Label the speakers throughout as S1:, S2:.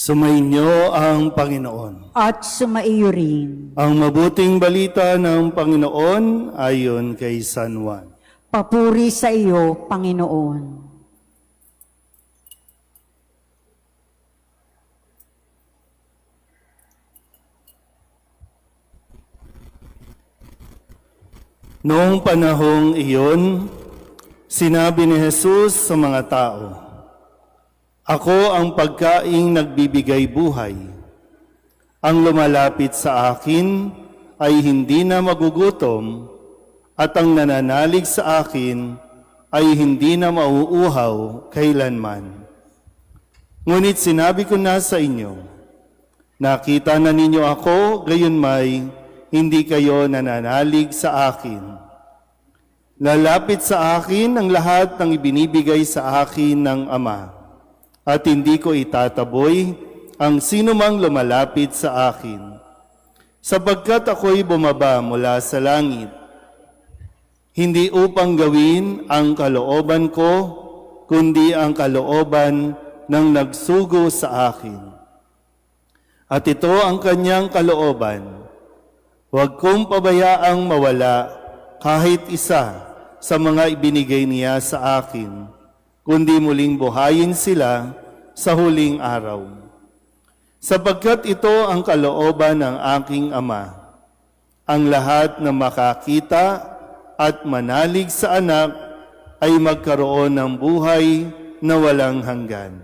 S1: Sumainyo ang Panginoon.
S2: At sumaiyo rin.
S1: Ang mabuting balita ng Panginoon ayon kay San Juan.
S2: Papuri sa iyo, Panginoon.
S1: Noong panahong iyon, sinabi ni Jesus sa mga tao, "Ako ang pagkaing nagbibigay buhay. Ang lumalapit sa akin ay hindi na magugutom, at ang nananalig sa akin ay hindi na mauuhaw kailanman. Ngunit sinabi ko na sa inyo, nakita na ninyo ako, gayon may hindi kayo nananalig sa akin. Lalapit sa akin ang lahat ng ibinibigay sa akin ng Ama, at hindi ko itataboy ang sinumang lumalapit sa akin. Sapagkat ako'y bumaba mula sa langit, hindi upang gawin ang kalooban ko, kundi ang kalooban ng nagsugo sa akin. At ito ang kanyang kalooban, huwag kong pabayaang mawala kahit isa sa mga ibinigay niya sa akin, kundi muling buhayin sila sa huling araw. Sapagkat ito ang kalooban ng aking Ama, ang lahat na makakita at manalig sa anak ay magkaroon ng buhay na walang hanggan,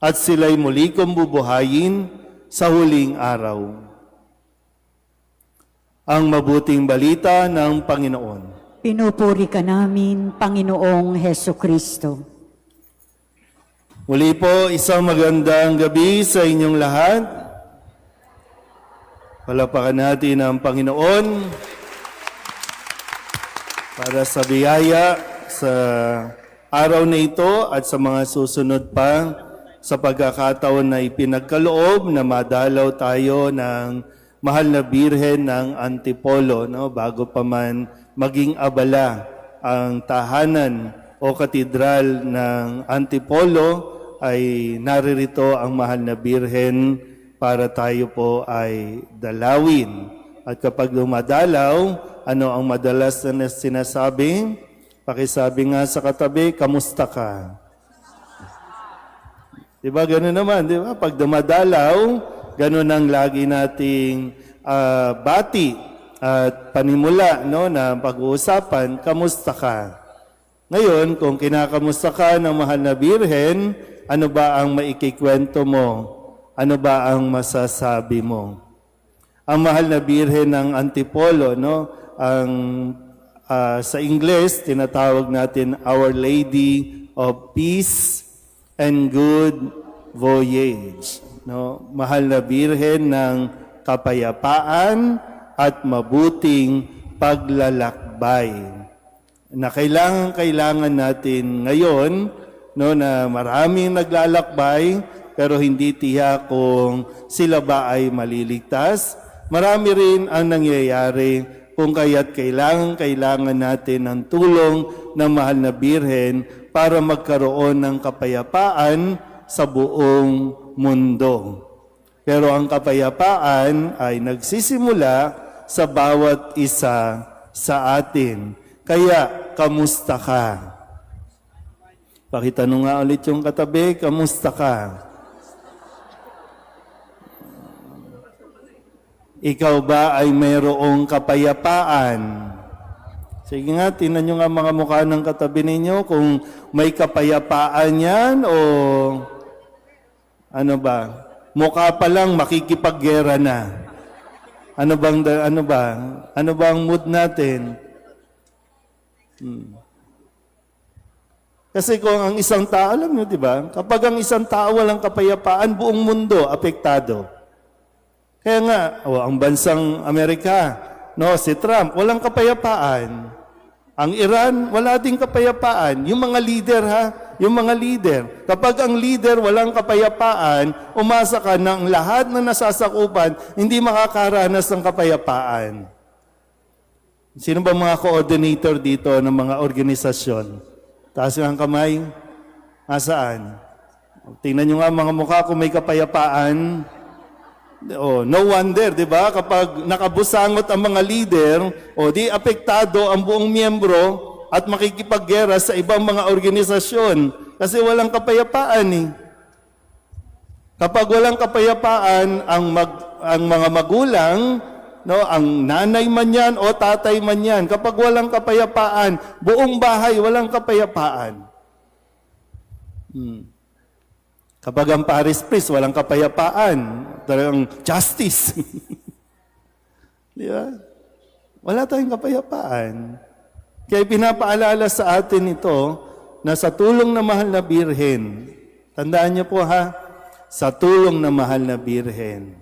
S1: at sila'y muli kong bubuhayin sa huling araw." Ang mabuting balita ng Panginoon.
S2: Pinupuri ka namin, Panginoong Heso Kristo.
S1: Muli po, isang magandang gabi sa inyong lahat. Palapakan natin ang Panginoon para sa biyaya sa araw na ito at sa mga susunod pa, sa pagkakataon na ipinagkaloob na madalaw tayo ng Mahal na Birhen ng Antipolo, no? Bago pa man maging abala ang tahanan o katedral ng Antipolo, ay naririto ang Mahal na Birhen para tayo po ay dalawin. At kapag dumadalaw, ano ang madalas na sinasabi? Pakisabi nga sa katabi, "Kamusta ka?" Diba, gano'n naman, diba? Pag dumadalaw, gano'n ang lagi nating bati at panimula, no, na pag-uusapan, "Kamusta ka?" Ngayon, kung kinakamusta ka ng Mahal na Birhen, ano ba ang maikikwento mo? Ano ba ang masasabi mo? Ang Mahal na Birhen ng Antipolo, no, ang sa Ingles, tinatawag natin Our Lady of Peace and Good Voyage. No? Mahal na Birhen ng kapayapaan at mabuting paglalakbay. Na kailangan natin ngayon, no, na maraming naglalakbay, pero hindi tiyak kung sila ba ay maliligtas. Marami rin ang nangyayari kung kaya't kailangan natin ng tulong ng Mahal na Birhen para magkaroon ng kapayapaan sa buong mundo. Pero ang kapayapaan ay nagsisimula sa bawat isa sa atin. Kaya, kamusta ka? Pakitanong nga ulit yung katabi, kamusta ka? Ikaw ba ay mayroong kapayapaan? Sige nga, tingnan nyo nga mga mukha ng katabi ninyo kung may kapayapaan yan o ano ba? Mukha pa lang makikipaggera na. Ano ba ang mood natin? Kasi kung ang isang tao, alam nyo, di ba? Kapag ang isang tao walang kapayapaan, buong mundo apektado. Kaya nga, ang bansang Amerika, no, si Trump, walang kapayapaan. Ang Iran, wala ding kapayapaan. Yung mga leader, yung mga leader. Kapag ang leader walang kapayapaan, umasa ka ng lahat na nasasakupan, hindi makakaranas ng kapayapaan. Sino ba mga coordinator dito ng mga organisasyon? Taas ang kamay. Nasaan? Tingnan nyo nga mga mukha kung may kapayapaan. Oh, no wonder, di ba? Kapag nakabusangot ang mga leader, di apektado ang buong miyembro at makikipaggera sa ibang mga organisasyon kasi walang kapayapaan eh. Kapag walang kapayapaan ang mga magulang, no, ang nanay man yan o tatay man yan, kapag walang kapayapaan, buong bahay walang kapayapaan. Kapag ang parish priest walang kapayapaan, talagang justice. Di ba? Wala tayong kapayapaan. Kaya pinapaalala sa atin ito na sa tulong na mahal na birhen, tandaan niyo po ha, sa tulong na mahal na birhen,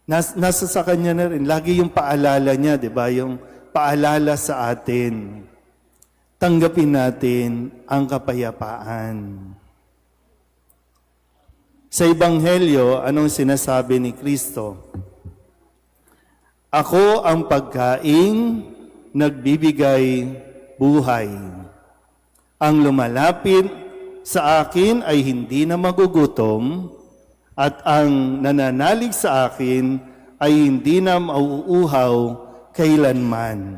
S1: nasa sa kanya na rin, lagi yung paalala niya, di ba? Yung paalala sa atin, tanggapin natin ang kapayapaan. Sa Ebanghelyo, anong sinasabi ni Kristo? Ako ang pagkaing nagbibigay buhay. Ang lumalapit sa akin ay hindi na magugutom, at ang nananalig sa akin ay hindi na mauuhaw kailanman.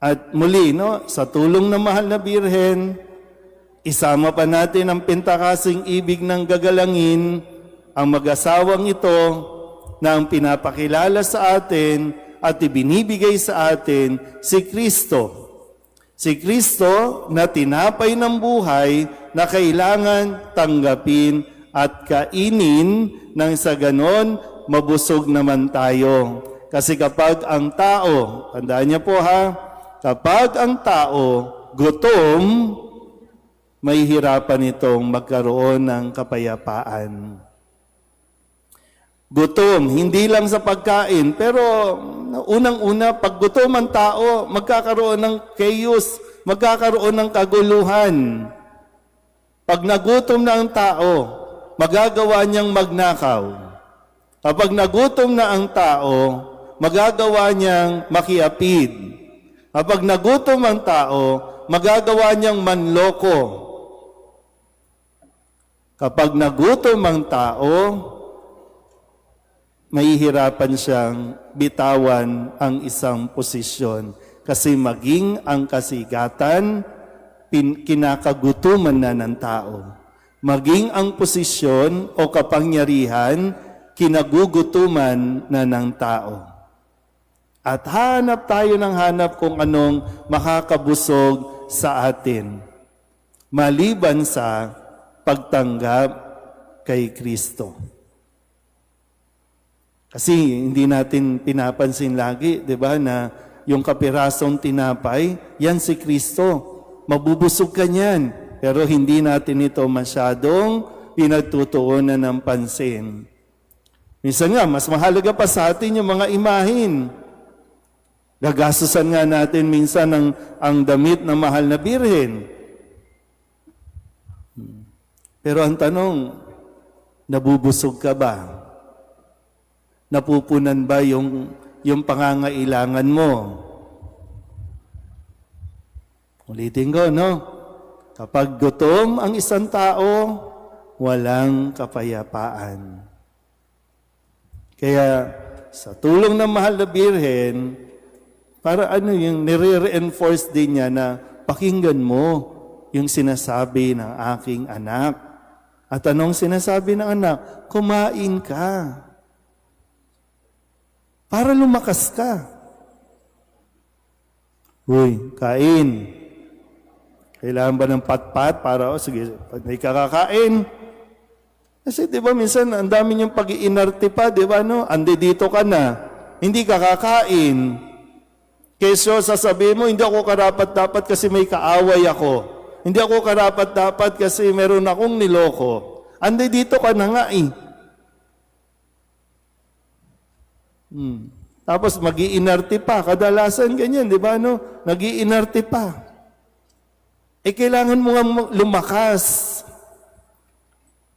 S1: At muli, no, sa tulong ng mahal na birhen, isama pa natin ang pintakasing ibig ng gagalangin, ang mag-asawang ito na ang pinapakilala sa atin at ibinibigay sa atin si Kristo. Si Kristo na tinapay ng buhay na kailangan tanggapin at kainin nang sa ganon mabusog naman tayo. Kasi kapag ang tao, tandaan niyo po ha, kapag ang tao gutom, may hirapan itong magkaroon ng kapayapaan. Gutom, hindi lang sa pagkain, pero unang-una, pag gutom ang tao, magkakaroon ng chaos, magkakaroon ng kaguluhan. Pag nagutom na ang tao, magagawa niyang magnakaw. Kapag nagutom na ang tao, magagawa niyang makiapid. Kapag nagutom ang tao, magagawa niyang manloko. Kapag nagutom ang tao, mahihirapan siyang bitawan ang isang posisyon kasi maging ang kasigatan, kinakagutuman na ng tao. Maging ang posisyon o kapangyarihan, kinagugutuman na ng tao. At hanap tayo ng hanap kung anong makakabusog sa atin, maliban sa pagtanggap kay Kristo. Kasi hindi natin pinapansin lagi, di ba, na yung kapirasong tinapay, yan si Kristo. Mabubusog ka niyan. Pero hindi natin ito masyadong pinagtutuunan ng pansin. Minsan nga, mas mahalaga pa sa atin yung mga imahin. Gagastusan nga natin minsan ang damit ng mahal na birhen. Pero ang tanong, nabubusog ka ba? Napupunan ba yung pangangailangan mo? Ulitin ko, no? Kapag gutom ang isang tao, walang kapayapaan. Kaya sa tulong ng mahal na birhen, para yung nire-reinforce din niya na pakinggan mo yung sinasabi ng aking anak. At anong sinasabi ng anak? Kumain ka. Para lumakas ka. Uy, kain. Kailangan ba ng pat-pat para, sige, may kakakain? Kasi di ba minsan, ang dami niyong pag-iinarte pa, di ba, no? Andi dito ka na, hindi ka kakain. Kesyo sasabihin mo, hindi ako karapat-dapat kasi may kaaway ako. Hindi ako karapat-dapat kasi meron akong niloko. Andi dito ka na nga eh. Tapos mag-iinarte pa. Kadalasan ganyan, di ba, no? Nag-iinarte pa. Kailangan mo nga lumakas.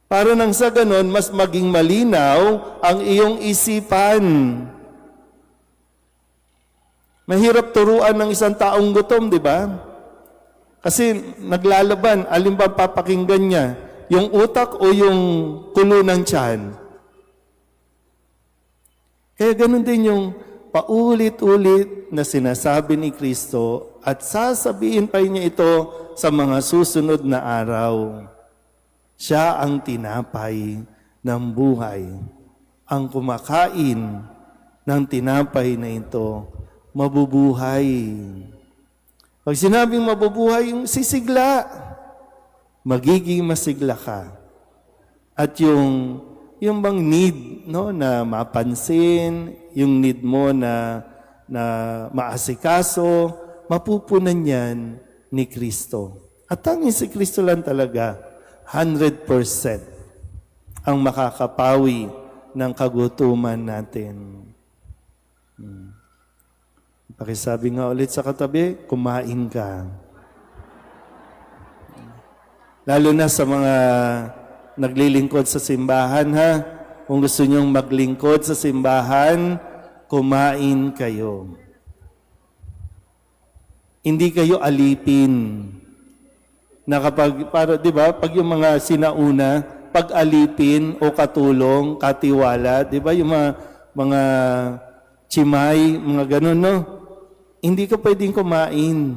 S1: Para nang sa ganon, mas maging malinaw ang iyong isipan. Mahirap turuan ng isang taong gutom, di ba? Kasi naglalaban, alin ba papakinggan niya? Yung utak o yung kulo ng tiyan? Kaya ganun din yung paulit-ulit na sinasabi ni Kristo at sasabihin pa niya ito sa mga susunod na araw. Siya ang tinapay ng buhay. Ang kumakain ng tinapay na ito, mabubuhay. Pag sinabing mabubuhay, yung sisigla, magiging masigla ka. At yung bang need, no, na mapansin, yung need mo na maasikaso, mapupunan yan ni Kristo. At tanging si Kristo lang talaga, 100% ang makakapawi ng kagutuman natin. Pakisabi nga ulit sa katabi, kumain ka. Lalo na sa mga naglilingkod sa simbahan, ha? Kung gusto nyong maglingkod sa simbahan, kumain kayo. Hindi kayo alipin. Na kapag, di ba, pag yung mga sinauna, pag alipin o katulong, katiwala, di ba, yung mga chimay, mga ganun, no? Hindi ka pwedeng kumain.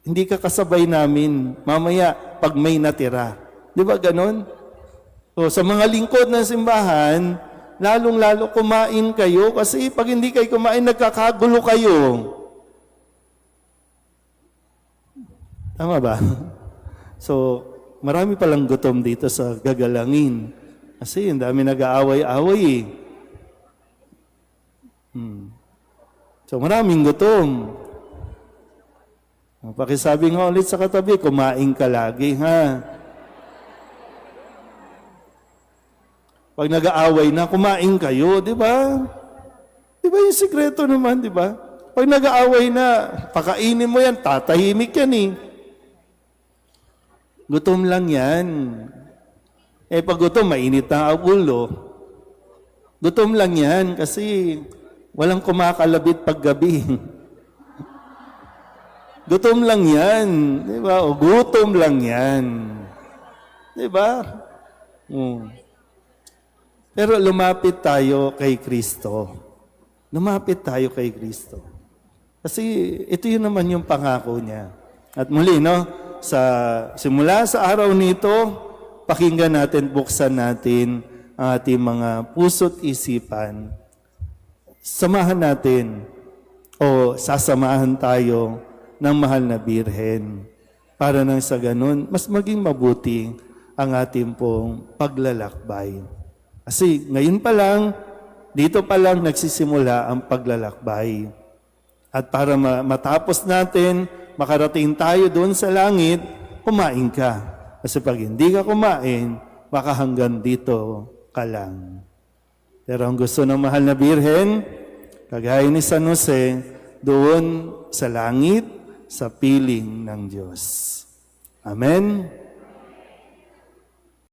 S1: Hindi ka kasabay namin. Mamaya, pag may natira. Di ba ganun? So, sa mga lingkod ng simbahan, lalong-lalo kumain kayo kasi pag hindi kayo kumain, nagkakagulo kayo. Tama ba? So, marami palang gutom dito sa gagalangin. Kasi ang dami nag-aaway-aaway eh. So, maraming gutom. Pakisabi nga ulit sa katabi, kumain ka lagi, ha? Pag nag-aaway na, kumain kayo, di ba? Di ba yung sikreto naman, di ba? Pag nag-aaway na, pakainin mo yan, tatahimik yan eh. Gutom lang yan. Eh pag gutom, mainit na ang ulo. Gutom lang yan kasi walang kumakalabit paggabi. Gutom lang yan. Di ba? O gutom lang yan. Di ba? Pero lumapit tayo kay Kristo. Lumapit tayo kay Kristo. Kasi ito yun naman yung pangako niya. At muli, no? Simula sa araw nito, pakinggan natin, buksan natin ang ating mga puso't isipan. Samahan natin o sasamahan tayo ng mahal na Birhen para nang sa ganun, mas maging mabuti ang ating pong paglalakbay. Kasi ngayon pa lang, dito pa lang nagsisimula ang paglalakbay. At para matapos natin, makarating tayo doon sa langit, kumain ka. Kasi pag hindi ka kumain, baka hanggang dito ka lang. Pero ang gusto ng mahal na Birhen, kagaya ni San Jose, doon sa langit, sa piling ng Diyos. Amen?